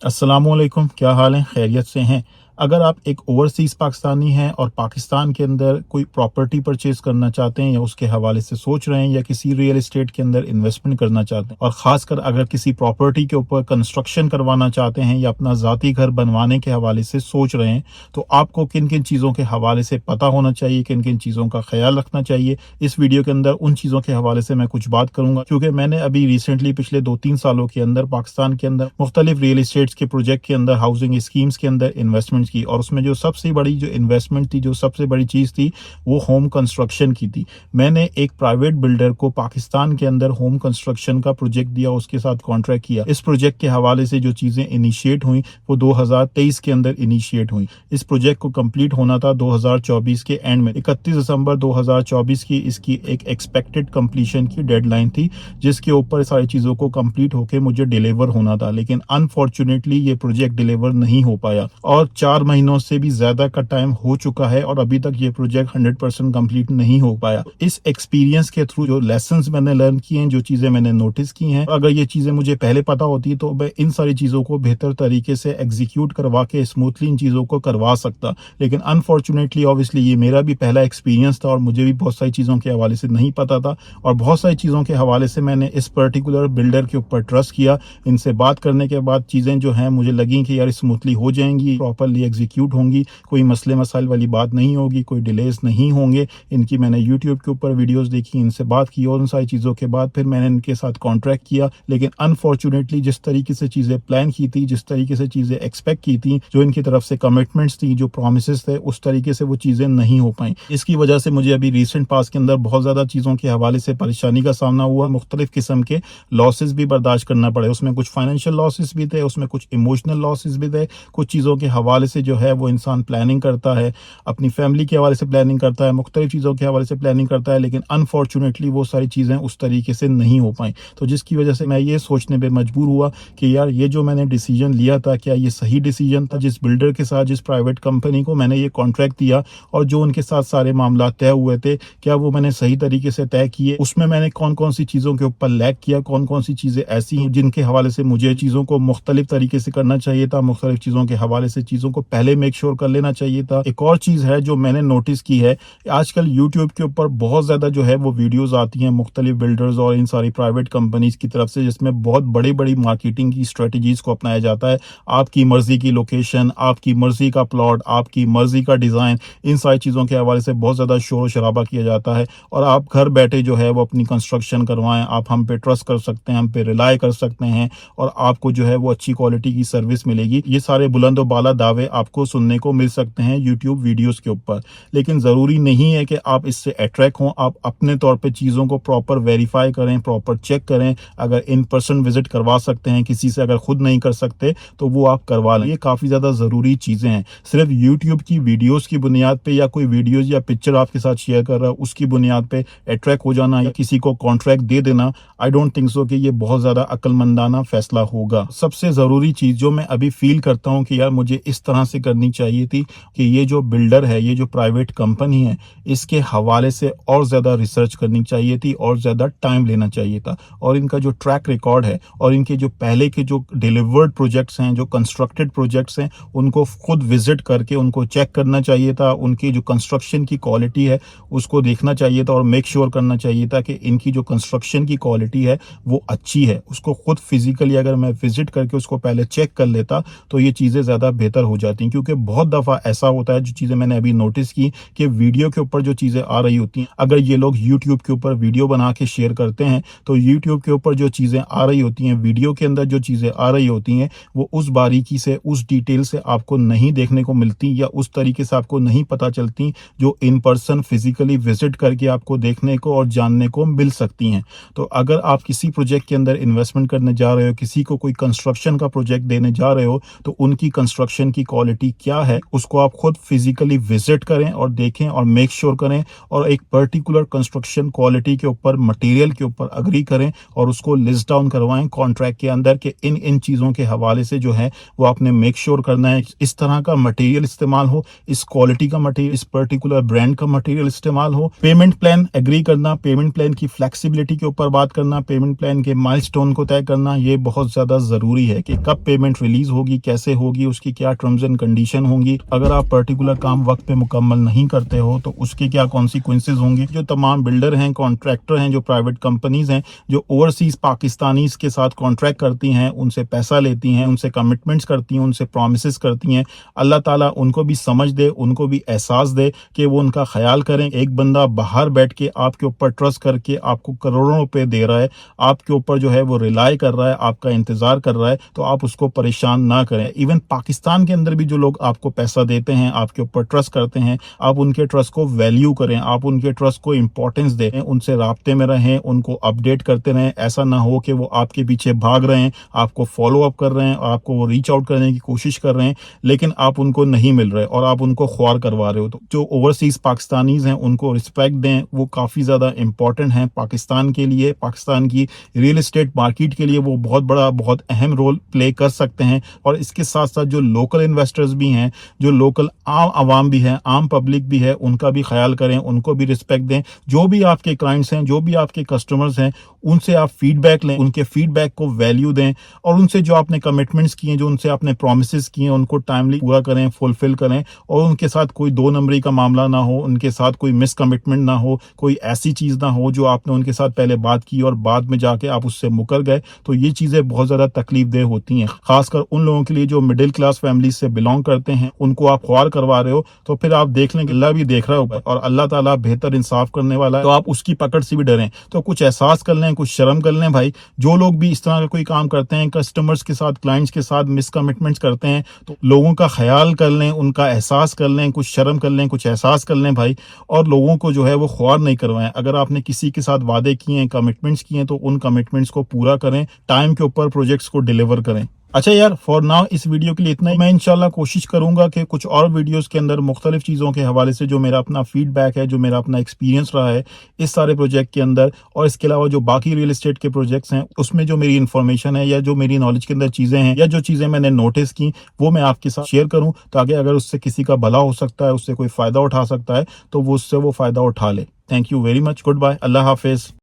अस्सलामुअलैकुम, क्या हाल है? खैरियत से हैं? अगर आप एक ओवरसीज़ पाकिस्तानी हैं और पाकिस्तान के अंदर कोई प्रॉपर्टी परचेज़ करना चाहते हैं या उसके हवाले से सोच रहे हैं या किसी रियल एस्टेट के अंदर इन्वेस्टमेंट करना चाहते हैं और ख़ासकर अगर किसी प्रॉपर्टी के ऊपर कंस्ट्रक्शन करवाना चाहते हैं या अपना ज़ाती घर बनवाने के हवाले से सोच रहे हैं, तो आपको किन-किन चीज़ों के हवाले से पता होना चाहिए, किन-किन चीज़ों का ख़्याल रखना चाहिए। इस वीडियो के अंदर उन चीज़ों के हवाले से मैं कुछ बात करूँगा, क्योंकि मैंने अभी रिसेंटली पिछले 2-3 सालों के अंदर पाकिस्तान के अंदर मुख्तलिफ रियल एस्टेट्स के प्रोजेक्ट के अंदर, हाउसिंग स्कीम्स के अंदर इन्वेस्टमेंट की और उसमें जो सबसे बड़ी जो इन्वेस्टमेंट थी, जो सबसे बड़ी चीज़ थी, वो होम कंस्ट्रक्शन की थी। मैंने एक प्राइवेट बिल्डर को पाकिस्तान के अंदर होम कंस्ट्रक्शन का प्रोजेक्ट दिया, उसके साथ कॉन्ट्रैक्ट किया। इस प्रोजेक्ट के हवाले से जो चीज़ें इनिशिएट हुई, वो 2023 के अंदर इनिशिएट हुई। इस प्रोजेक्ट को कंप्लीट होना था 2024 के एंड में। 31 दिसंबर 2024 की इसकी एक एक्सपेक्टेड कंप्लीशन की डेडलाइन थी, जिसके ऊपर सारी चीज़ों को कंप्लीट होके मुझे डिलीवर होना था। लेकिन अनफॉर्चुनेटली ये प्रोजेक्ट डिलीवर नहीं हो पाया और 4 महीनों से भी ज़्यादा का टाइम हो चुका है और अभी तक ये प्रोजेक्ट 100% कंप्लीट नहीं हो पाया। इस एक्सपीरियंस के थ्रू जो लेसन्स मैंने लर्न किए हैं, जो चीज़ें मैंने नोटिस की हैं, अगर ये चीज़ें मुझे पहले पता होती तो मैं इन सारी चीज़ों को बेहतर तरीके से एग्जीक्यूट करवा के स्मूथली इन चीज़ों को करवा सकता। लेकिन अनफॉर्चुनेटली ऑब्वियसली ये मेरा भी पहला एक्सपीरियंस था और मुझे भी बहुत सारी चीज़ों के हवाले से नहीं पता था और बहुत सारी चीज़ों के हवाले से मैंने इस पर्टिकुलर बिल्डर के ऊपर ट्रस्ट किया। इनसे बात करने के बाद चीज़ें जो हैं मुझे लगी कि यार स्मूथली हो जाएंगी, प्रॉपरली एग्जीक्यूट होंगी, कोई मसले मसाइल वाली बात नहीं होगी, कोई डिलेज नहीं होंगे। इनकी मैंने यूट्यूब के ऊपर वीडियोस देखी, इनसे बात की और उन सारी चीज़ों के बाद फिर मैंने इनके साथ कॉन्ट्रैक्ट किया। लेकिन अनफॉर्चुनेटली जिस तरीके से चीज़ें प्लान की थी, जिस तरीके से चीज़ें एक्सपेक्ट की थी, जो इनकी तरफ से कमिटमेंट्स थी, जो प्रोमिस थे, उस तरीके से वो चीज़ें नहीं हो पाई। इसकी वजह से मुझे अभी रिसेंट पास के अंदर बहुत ज़्यादा चीज़ों के हवाले से परेशानी का सामना हुआ, मुख्तलिफ किस्म के लॉसेस भी बर्दाश्त करना पड़े। उसमें कुछ फाइनेंशियल लॉसेस भी थे, उसमें कुछ इमोशनल लॉसेस भी थे। कुछ चीज़ों के हवाले से जो है वो इंसान प्लानिंग करता है, अपनी फैमिली के हवाले से प्लानिंग करता है, मुख्तलिफ चीज़ों के हवाले से प्लानिंग करता है, लेकिन अनफॉर्चुनेटली वो सारी चीज़ें उस तरीके से नहीं हो पाई। तो जिसकी वजह से मैं ये सोचने पे मजबूर हुआ कि यार ये जो मैंने डिसीजन लिया था, क्या ये सही डिसीजन था? जिस बिल्डर के साथ, जिस प्राइवेट कंपनी को मैंने ये कॉन्ट्रैक्ट दिया और जो उनके साथ सारे मामला तय हुए थे, क्या वो मैंने सही तरीके से तय किए? उसमें मैंने कौन-कौन सी चीज़ों के ऊपर लैग किया, कौन-कौन सी चीज़ें ऐसी हैं जिनके हवाले से मुझे चीज़ों को मुख्तलिफ तरीके से करना चाहिए था, मुख्तलिफ चीज़ों के हवाले से चीज़ों को पहले मेक श्योर कर लेना चाहिए था। एक और चीज़ है जो मैंने नोटिस की है, आजकल यूट्यूब के ऊपर बहुत ज़्यादा जो है वो वीडियोज़ आती हैं मुख्तलिफ बिल्डर्स और इन सारी प्राइवेट कंपनीज़ की तरफ से, जिसमें बहुत बड़ी-बड़ी मार्केटिंग की स्ट्रेटजीज़ को अपनाया जाता है। आपकी मर्ज़ी की लोकेशन, आपकी मर्ज़ी का प्लॉट, आपकी मर्ज़ी का डिज़ाइन, इन सारी चीज़ों के हवाले से बहुत ज़्यादा शोर-शराबा किया जाता है और आप घर बैठे जो है वो अपनी कंस्ट्रक्शन करवाएँ, आप हम पे ट्रस्ट कर सकते हैं, हम पे रिलाय कर सकते हैं और आपको जो है वो अच्छी क्वालिटी की सर्विस मिलेगी। ये सारे बुलंद व बाला दावे आपको सुनने को मिल सकते हैं यूट्यूब वीडियोज़ के ऊपर। लेकिन ज़रूरी नहीं है कि आप इससे अट्रैक्ट हों, आप अपने तौर पे चीज़ों को प्रॉपर वेरीफ़ाई करें, प्रॉपर चेक करें। अगर इन पर्सन विज़िट करवा सकते हैं किसी से, अगर खुद नहीं कर सकते तो वो आप करवा लें। ये काफ़ी ज़्यादा ज़रूरी चीज़ें हैं। सिर्फ़ यूट्यूब की वीडियोज़ की बुनियाद पे या कोई वीडियोज़ या पिक्चर आपके साथ शेयर कर रहा है, उसकी बुनियाद पे अट्रैक्ट हो जाना या किसी को कॉन्ट्रैक्ट दे देना, आई डोंट थिंक सो कि ये बहुत ज़्यादा अक्लमंदाना फ़ैसला होगा। सबसे ज़रूरी चीज़ जो मैं अभी फ़ील करता हूँ कि यार मुझे इस तरह से करनी चाहिए थी कि ये जो बिल्डर है, ये जो प्राइवेट कंपनी है, इसके हवाले से और ज़्यादा रिसर्च करनी चाहिए थी और ज़्यादा टाइम लेना चाहिए था और इनका जो ट्रैक रिकॉर्ड है और इनके जो पहले के जो डिलीवर्ड प्रोजेक्ट्स हैं, जो कंस्ट्रक्टेड प्रोजेक्ट्स हैं, उनको खुद विज़िट करके उनको चेक करना चाहिए था। उनकी जो कंस्ट्रक्शन की क्वालिटी है, उसको देखना चाहिए था और मेक श्योर करना चाहिए था कि इनकी जो कंस्ट्रक्शन की क्वालिटी है, वो अच्छी है। उसको खुद फिज़िकली अगर मैं विज़िट करके उसको पहले चेक कर लेता, तो ये चीज़ें ज़्यादा बेहतर हो जाती। क्योंकि बहुत दफ़ा ऐसा होता है, जो चीज़ें मैंने अभी नोटिस की, कि वीडियो के ऊपर जो चीज़ें आ रही होती हैं, अगर ये लोग यूट्यूब के ऊपर वीडियो बना के शेयर करते हैं, तो यूट्यूब के ऊपर जो चीज़ें आ रही होती हैं, वीडियो के अंदर जो चीज़ें आ रही होती हैं, वो उस बारीकी से, उस डिटेल से आपको नहीं देखने को मिलती या उस तरीके से आपको नहीं पता चलती, जो इन पर्सन फिज़िकली विज़िट करके आपको देखने को और जानने को मिल सकती हैं। तो अगर आप किसी प्रोजेक्ट के अंदर इन्वेस्टमेंट करने जा रहे हो, किसी को कोई कंस्ट्रक्शन का प्रोजेक्ट देने जा रहे हो, तो उनकी कंस्ट्रक्शन की क्वालिटी क्वालिटी क्या है उसको आप खुद फिजिकली विजिट करें और देखें और मेक श्योर करें और एक पर्टिकुलर कंस्ट्रक्शन क्वालिटी के ऊपर, मटेरियल के ऊपर अग्री करें और उसको लिस्ट डाउन करवाएं कॉन्ट्रैक्ट के अंदर कि इन इन चीज़ों के हवाले से जो है वो आपने मेक श्योर करना है इस तरह का मटेरियल इस्तेमाल हो, इस क्वालिटी का मटेरियल, इस पर्टिकुलर ब्रांड का मटेरियल इस्तेमाल हो। पेमेंट प्लान एग्री करना, पेमेंट प्लान की फ्लेक्सिबिलिटी के ऊपर बात करना, पेमेंट प्लान के माइलस्टोन को तय करना, ये बहुत ज़्यादा ज़रूरी है कि कब पेमेंट रिलीज होगी, कैसे होगी, उसकी क्या टर्म्स एंड कंडीशन होंगी। अगर आप पर्टिकुलर काम वक्त पे मुकम्मल नहीं करते हो तो उसके क्या कॉन्सिक्वेंसेज होंगे। जो तमाम बिल्डर हैं, कॉन्ट्रैक्टर हैं, जो प्राइवेट कंपनीज हैं, जो ओवरसीज पाकिस्तानीज के साथ कॉन्ट्रैक्ट करती हैं, उनसे पैसा लेती हैं, उनसे कमिटमेंट्स करती हैं, उनसे प्रॉमिसेस करती हैं, अल्लाह ताला उनको भी समझ दे, उनको भी एहसास दे कि वो उनका ख्याल करें। एक बंदा बाहर बैठ के आपके ऊपर ट्रस्ट करके आपको करोड़ों रुपए दे रहा है, आपके ऊपर जो है वो रिलाई कर रहा है, आपका इंतजार कर रहा है, तो आप उसको परेशान ना करें। इवन पाकिस्तान के अंदर भी जो लोग आपको पैसा देते हैं, आपके ऊपर ट्रस्ट करते हैं, आप उनके ट्रस्ट को वैल्यू करें, आप उनके ट्रस्ट को इंपॉर्टेंस दें, उनसे राब्ते में रहें, उनको अपडेट करते रहें। ऐसा ना हो कि वो आपके पीछे भाग रहे हैं, आपको फॉलो अप कर रहे हैं, आपको वो रीच आउट करने की कोशिश कर रहे हैं, लेकिन आप उनको नहीं मिल रहे और आप उनको ख्वार करवा रहे हो। तो जो ओवरसीज पाकिस्तानीज हैं उनको रिस्पेक्ट दें, वो काफ़ी ज़्यादा इंपॉर्टेंट हैं पाकिस्तान के लिए, पाकिस्तान की रियल एस्टेट मार्केट के लिए वो बहुत बड़ा, बहुत अहम रोल प्ले कर सकते हैं। और इसके साथ साथ जो लोकल इन्वेस्टर्स भी हैं, जो लोकल आम आवाम भी है, आम पब्लिक भी है, उनका भी ख्याल करें, उनको भी रिस्पेक्ट दें। जो भी आपके क्लाइंट्स हैं, जो भी आपके कस्टमर्स हैं, उनसे आप फीडबैक लें, उनके फीडबैक को वैल्यू दें और उनसे जो आपने कमिटमेंट्स किए, जो उनसे आपने प्रॉमिसेस किए, उनको टाइमली पूरा करें, फुलफिल करें और उनके साथ कोई दो नंबरी का मामला ना हो, उनके साथ कोई मिस कमिटमेंट ना हो, कोई ऐसी चीज़ ना हो जो आपने उनके साथ पहले बात की और बाद में जाके आप उससे मुकर गए। तो ये चीज़ें बहुत ज़्यादा तकलीफदेह होती हैं, खासकर उन लोगों के लिए जो मिडिल क्लास फैमिली से बिलोंग करते हैं। उनको आप ख्वार करवा रहे हो तो फिर आप देख लें कि अल्लाह भी देख रहा होगा और अल्लाह ताला बेहतर इंसाफ करने वाला है, तो आप उसकी पकड़ से भी डरें। तो कुछ एहसास कर लें, कुछ शर्म कर लें भाई। जो लोग भी इस तरह का कोई काम करते हैं, कस्टमर्स के साथ, क्लाइंट्स के साथ मिस कमिटमेंट्स करते हैं, तो लोगों का ख्याल कर लें, उनका एहसास कर लें, कुछ शर्म कर लें, कुछ एहसास कर लें भाई। और लोगों को जो है वो ख्वार नहीं करवाएं। अगर आपने किसी के साथ वादे किए हैं, कमिटमेंट्स किए हैं, तो उन कमिटमेंट्स को पूरा करें, टाइम के ऊपर प्रोजेक्ट्स को डिलीवर करें। अच्छा यार, फॉर नाउ इस वीडियो के लिए इतना ही। मैं इंशाल्लाह कोशिश करूंगा कि कुछ और वीडियोस के अंदर मुख्तलिफ चीज़ों के हवाले से जो मेरा अपना फीडबैक है, जो मेरा अपना एक्सपीरियंस रहा है इस सारे प्रोजेक्ट के अंदर, और इसके अलावा जो बाकी रियल एस्टेट के प्रोजेक्ट्स हैं उसमें जो मेरी इन्फॉर्मेशन है या जो मेरी नॉलेज के अंदर चीज़ें हैं या जो चीज़ें मैंने नोटिस की, वो मैं आपके साथ शेयर करूँ, ताकि अगर उससे किसी का भला हो सकता है, उससे कोई फ़ायदा उठा सकता है, तो वो उससे वो फ़ायदा उठा ले। Thank you very much. Goodbye. अल्लाह हाफिज़।